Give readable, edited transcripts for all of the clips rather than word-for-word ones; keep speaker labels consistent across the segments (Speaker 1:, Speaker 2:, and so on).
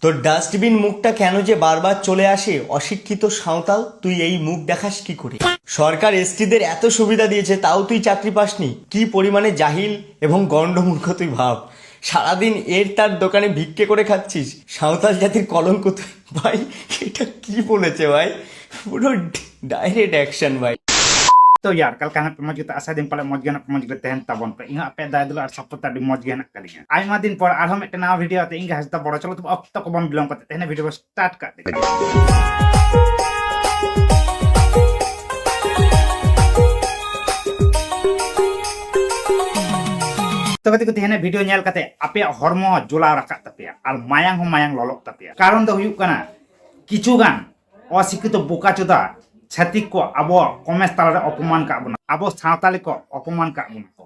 Speaker 1: তোর ডাস্টবিন মুখটা কেন যে বারবার চলে আসে অশিক্ষিত সাঁওতাল, তুই এই মুখ দেখাস কি করে? সরকার এসটিদের এত সুবিধা দিয়েছে তাও তুই চাকরি পাসনি, কি পরিমাণে জাহিল এবং গণ্ডমূর্খ তুই ভাব। সারাদিন এর তার দোকানে ভিক্ষে করে খাচ্ছিস, সাঁওতাল জাতির কলঙ্ক তুই। ভাই এটা কি বলেছে ভাই, পুরো ডাইরেক্ট অ্যাকশন ভাই।
Speaker 2: तो यार कल कहना मौज kita asa din pala moj gana moj kita tehen tabon pe inga pe dai dulu ar support tadi moj gana kalinya aima din por ar hom ekta nawa video ate inga hasda boro chalo tu okta ko bam bilang kate tehen video start kar de तो kati ko tehen video nyel kate ape hormo jola rakat tapia ar mayang lolok tapia karon do huyuk kana kichu gan অশিক্ষিত বোকাচোদা ছাতিক को अब कमेज तालारे अपमान का बना अब सावताली को अपमान का बना को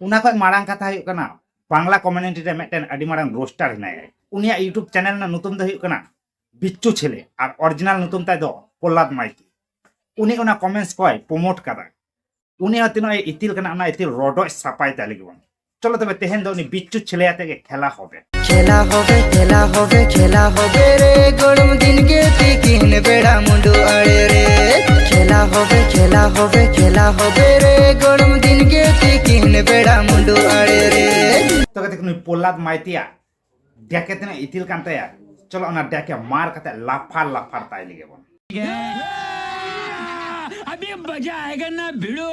Speaker 2: उना को मारांग कथा हुई कना बांग्ला कम्युनिटी रे मेटेन अडी मारांग रोस्टार हिनाय उनिया यूट्यूब चैनल ना नुतुम दो हुई कना बिच्चू छेले और ओरिजिनल नुतुम ताय दो प्रहलाद माइती उनी उना कमेंट्स को प्रमोट करा उनी अतिनो इतिल कना उना इतिल रोडो सापाय ताले गिवन चलो तबे तेहेन दो उनी बिच्चू छेले आते के खेला होबे रे गरम दिन के तीन बेड़ा मुंडू आड़े रे खेला होबे रे गरम दिन के तीन बेड़ा मुंडू आड़े रे तो कहते कि प्रहलाद माइतिया डेके तेना इतिल कांताया चलो ओना डेके मार कते लाफार ताई लिगे बन
Speaker 3: अभी मजा आएगा ना भिड़ो।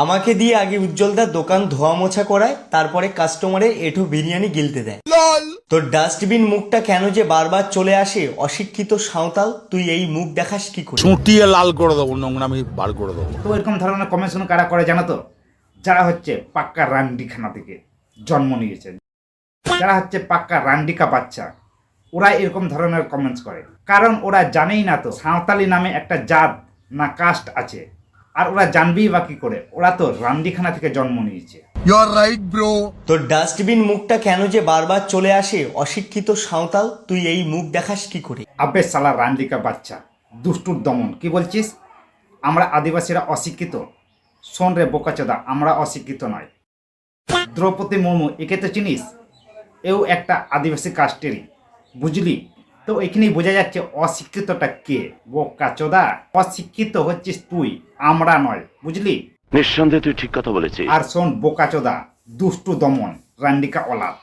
Speaker 1: আমাকে দিয়ে আগে উজ্জ্বলদার দোকান ধোয়া মোছা করায়, তারপরে কাস্টমারের এঠো বিরিয়ানি গিলতে দেয়। তোর ডাস্টবিন মুখটা কেন যে বারবার চলে আসে অশিক্ষিত সাঁওতাল, তুই এই মুখ দেখাস কি করে?
Speaker 4: চুটিয়ে লাল করে দেবো, নোংরামি বার করে দেবো।
Speaker 2: তো এরকম ধরনের কমেন্ট কারা করে জানো তো? যারা হচ্ছে পাক্কা রান্ডিখানা থেকে জন্ম নিয়েছে, যারা হচ্ছে পাক্কা রান্ডিকা বাচ্চা, ওরা এরকম ধরনের কমেন্টস করে। কারণ ওরা জানেই না তো সাঁওতালি নামে একটা জাত না কাস্ট আছে, আর ওরা জানবেই বা কি করে, ওরা তো রান্ডিখানা থেকে জন্ম নিয়েছে।
Speaker 4: You are right bro.
Speaker 1: তোর ডাস্টবিন মুখটা কেন যে বারবার চলে আসে অশিক্ষিত সাঁওতাল, তুই এই মুখ দেখাস কি করে?
Speaker 2: আবে সালা রান্ডিকা বাচ্চা, দুষ্টুর দমন, কি বলছিস? আমরা আদিবাসীরা অশিক্ষিত? শোন রে বোকাচোদা, আমরা অশিক্ষিত নয়। দ্রৌপদী মুর্মু একে তো চিনিস, এও একটা আদিবাসী কাস্টেরই, বুঝলি? তো এখানেই বোঝা যাচ্ছে অশিক্ষিতটা কে। বোকাচোদা, অশিক্ষিত হচ্ছিস তুই, আমরা নয়, বুঝলি?
Speaker 5: নিঃসন্দেহে তুই ঠিক কথা বলেছিস।
Speaker 2: আর শোন বোকাচোদা, দুষ্টু দমন, রান্ডিকা ওলাদ,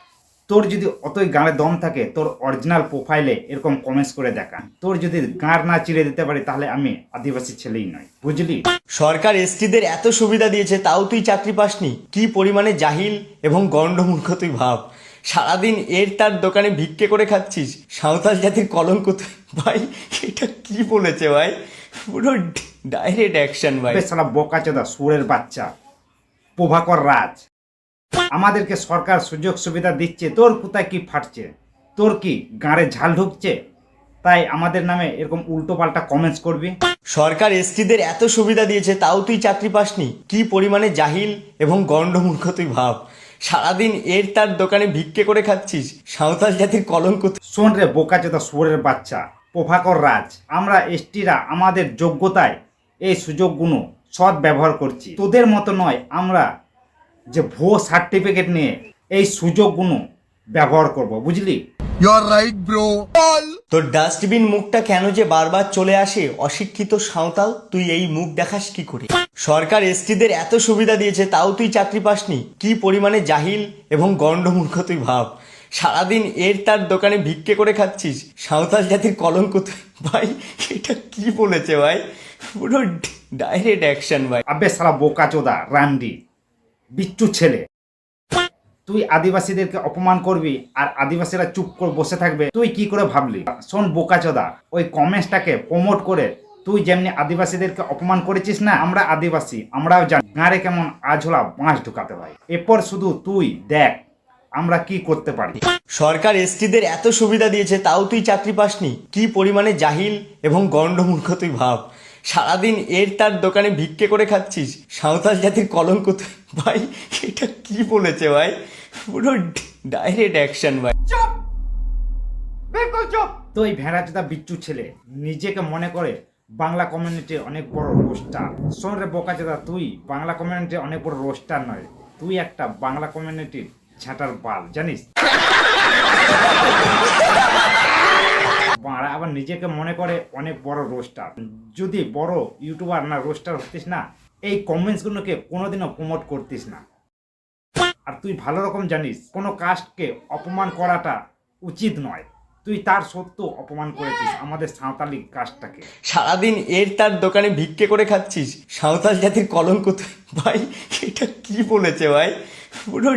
Speaker 2: তোর যদি অতই গাঁড়ে দম থাকে তোর অরিজিনাল প্রোফাইলে এরকম কমেন্টস করে দেখা। তোর যদি গাঁড় না চিড়ে দিতে পারি তাহলে আমি আদিবাসী ছেলেই নয়, বুঝলি?
Speaker 1: সরকার এসটিদের এত সুবিধা দিয়েছে তাও তুই চাকরি পাসনি, কি পরিমাণে জাহিল এবং গণ্ডমূর্খ তুই ভাব। সারাদিন এর তার দোকানে ভিক্ষে করে খাচ্ছিস, সাঁওতাল জাতির কলঙ্ক তুই। ভাই এটা কি বলেছে ভাই, পুরো ডাইরেক্ট অ্যাকশন ভাই।
Speaker 2: সালা বোকাচোদা, সুরের বাচ্চা, প্রভাকর রাজ, আমাদেরকে সরকার সুযোগ সুবিধা দিচ্ছে, তোর কোথায় কি ফাটছে? তোর কি গাঁড়ে ঝাল ঢুকছে তাই আমাদের নামে এরকম উল্টো পাল্টা কমেন্টস করবি?
Speaker 1: সরকার এসটিদের এত সুবিধা দিয়েছে তাও তুই চাকরি পাসনি, কি পরিমাণে জাহিল এবং গণ্ডমূর্খ তুই ভাব। সারাদিন এর তার দোকানে ভিক্ষে করে খাচ্ছিস, সাঁওতাল জাতির কলঙ্ক তুই।
Speaker 2: শোন রে বোকাচোদা, সুরের বাচ্চা, প্রভাকর রাজ, আমরা এসটিরা আমাদের যোগ্যতায় এই সুযোগগুলো সৎ ব্যবহার করছি, তোদের মতো নয়। আমরা যে ভুয়ো সার্টিফিকেট নিয়ে এই সুযোগগুলো ব্যবহার করব, বুঝলি?
Speaker 4: You are right bro.
Speaker 1: তোর ডাস্টবিন মুখটা কেন যে বারবার চলে আসে অশিক্ষিত সাঁওতাল, তুই এই মুখ দেখাস কি করে? সরকার এসটিদের এত সুবিধা দিয়েছে তাও তুই চাকরি পাসনি, কি পরিমাণে জাহিল এবং গণ্ডমূর্খ তুই ভাব। সারাদিন এর তার দোকানে ভিক্ষে করে খাচ্ছিস, সাঁওতাল জাতির কলঙ্ক তুই। ভাই এটা কি বলেছে ভাই, পুরো ডাইরেক্ট অ্যাকশন ভাই।
Speaker 2: আবে সালা বোকাচোদা, রান্ডি বিচ্চু ছেলে, তুই আদিবাসীদেরকে অপমান করবি আর আদিবাসীরা চুপ করে বসে থাকবে, তুই কি করে ভাবলি? শোন বোকাচোদা, ওই কমেন্টসটাকে প্রমোট করে তুই যেমনি আদিবাসীদেরকে অপমান করেছিস না, আমরা আদিবাসী, আমরাও জানি গাঁড়ে কেমন আঝোলা বাঁশ ঢুকাতে হয়। এরপর শুধু তুই দেখ আমরা কি করতে পারি।
Speaker 1: সরকার এসটিদের এত সুবিধা দিয়েছে তাও তুই চাকরি পাসনি, কি পরিমাণে জাহিল এবং গণ্ডমূর্খ তুই ভাব। সারাদিন এর তার দোকানে ভিক্ষে করে খাচ্ছিস, সাঁওতাল জাতির কলঙ্ক তুই। ভাই এটা কি বলেছে ভাই, পুরো ডাইরেক্ট অ্যাকশন ভাই।
Speaker 2: চুপ, বিলকুল চুপ। তো এই ভেড়াচোদা বিচ্চু ছেলে নিজেকে মনে করে বাংলা কমিউনিটির অনেক বড় রোস্টার। শোন রে বোকাচোদা, তুই বাংলা কমিউনিটির অনেক বড় রোস্টার নয়, তুই একটা বাংলা কমিউনিটির ঝাঁটার বাল, জানিস? নিজেকে মনে করে অনেক বড় রোস্টার। যদি বড় ইউটিউবার না রোস্টার হতিস না, এই কমেন্টসগুলোকে কোনোদিনও প্রমোট করতিস না। আর তুই ভালো রকম জানিস কোনো কাস্টকে অপমান করাটা উচিত নয়। তুই তার সত্ত্বেও অপমান করেছিস আমাদের সাঁওতালি কাস্টটাকে।
Speaker 1: সারাদিন এর তার দোকানে ভিক্ষে করে খাচ্ছিস, সাঁওতাল জাতির কলঙ্ক তুই। ভাই এটা কি বলেছে ভাই, পুরো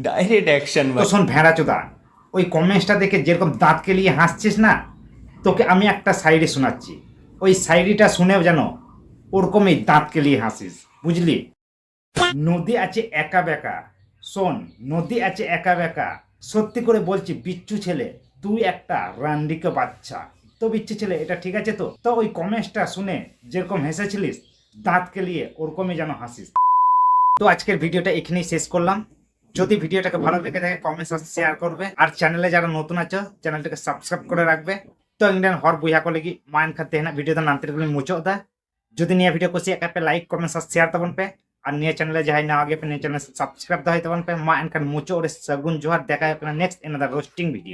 Speaker 1: ডাইরেক্ট অ্যাকশন
Speaker 2: তো
Speaker 1: ভাই।
Speaker 2: শোন ভেড়াচোদা, ওই কমেন্টসটা দেখে যেরকম দাঁত কেলিয়ে হাসছিস না, তোকে আমি একটা সাইডে শোনাচ্ছি, ওই সাইডিটা শুনেও যেন ওরকমই দাঁত কেলিয়ে হাসিস, বুঝলি? নদী আছে একা বেকা, শোন নদী আছে একা বেকা, সত্যি করে বলছি বিচ্ছু ছেলে, তুই একটা রান্ডিকে বাচ্চা। তো বিচ্ছু ছেলে এটা ঠিক আছে তো? তো ওই কমেন্টসটা শুনে যেরকম হেসেছিলিস দাঁত কেলিয়ে ওরকমই যেন হাসিস। তো আজকের ভিডিওটা এখানেই শেষ করলাম। যদি ভিডিওটাকে ভালো লেগে থাকে কমেন্টস আর শেয়ার করবে, আর চ্যানেলে যারা নতুন আছো চ্যানেলটাকে সাবস্ক্রাইব করে রাখবে। তো ইন্ডিয়ান হর বুয়া को lagi main करते हैं ना वीडियो तो नाम तेरे को मुझे होता है যদি নিয়ে ভিডিও কোসি একাপে লাইক কমেন্ট আর শেয়ার তবন পে, আর নিয়ে চ্যানেলে যাই না আগে পে নিয়ে চ্যানেল সাবস্ক্রাইব দহাই তবন পে। মা এনকান মুচো और सगुन जोहार দেখা হবে নেক্সট এনাদার রোস্টিং ভিডিও।